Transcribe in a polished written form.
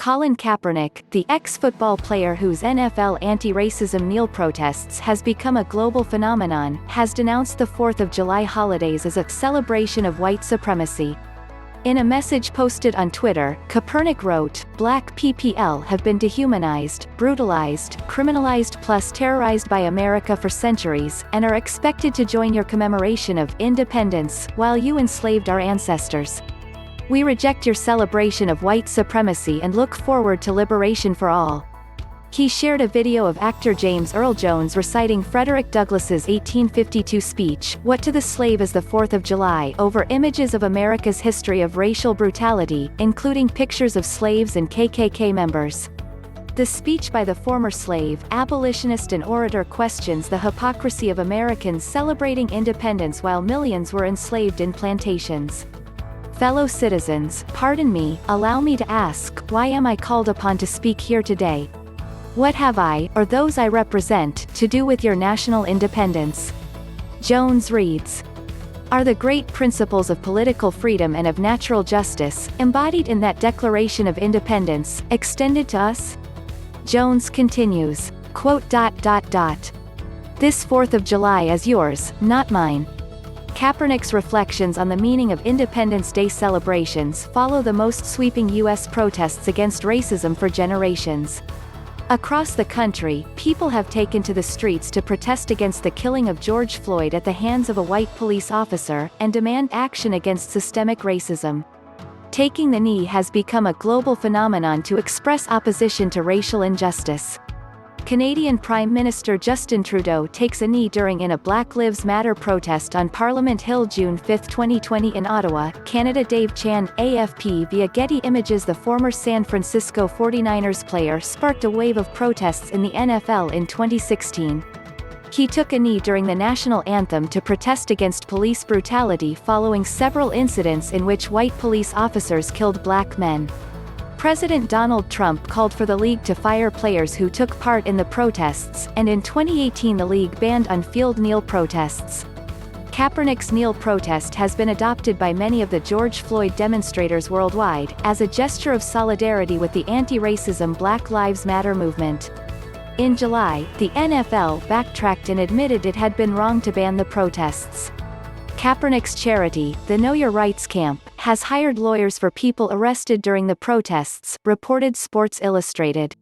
Colin Kaepernick, the ex-football player whose NFL anti-racism kneel protests has become a global phenomenon, has denounced the 4th of July holidays as a celebration of white supremacy. In a message posted on Twitter, Kaepernick wrote, "Black people have been dehumanized, brutalized, criminalized plus terrorized by America for centuries, and are expected to join your commemoration of independence, while you enslaved our ancestors. We reject your celebration of white supremacy and look forward to liberation for all." He shared a video of actor James Earl Jones reciting Frederick Douglass's 1852 speech, "What to the Slave is the 4th of July," over images of America's history of racial brutality, including pictures of slaves and KKK members. The speech by the former slave, abolitionist and orator questions the hypocrisy of Americans celebrating independence while millions were enslaved in plantations. "Fellow citizens, pardon me, allow me to ask, why am I called upon to speak here today? What have I, or those I represent, to do with your national independence?" Jones reads, "Are the great principles of political freedom and of natural justice, embodied in that Declaration of Independence, extended to us?" Jones continues, quote, "This 4th of July is yours, not mine." Kaepernick's reflections on the meaning of Independence Day celebrations follow the most sweeping U.S. protests against racism for generations. Across the country, people have taken to the streets to protest against the killing of George Floyd at the hands of a white police officer, and demand action against systemic racism. Taking the knee has become a global phenomenon to express opposition to racial injustice. Canadian Prime Minister Justin Trudeau takes a knee during a Black Lives Matter protest on Parliament Hill June 5, 2020 in Ottawa, Canada. Dave Chan, AFP. Via Getty Images. The former San Francisco 49ers player sparked a wave of protests in the NFL in 2016. He took a knee during the national anthem to protest against police brutality following several incidents in which white police officers killed black men. President Donald Trump called for the league to fire players who took part in the protests, and in 2018 the league banned on-field kneel protests. Kaepernick's kneel protest has been adopted by many of the George Floyd demonstrators worldwide, as a gesture of solidarity with the anti-racism Black Lives Matter movement. In July, the NFL backtracked and admitted it had been wrong to ban the protests. Kaepernick's charity, the Know Your Rights Camp, has hired lawyers for people arrested during the protests, reported Sports Illustrated.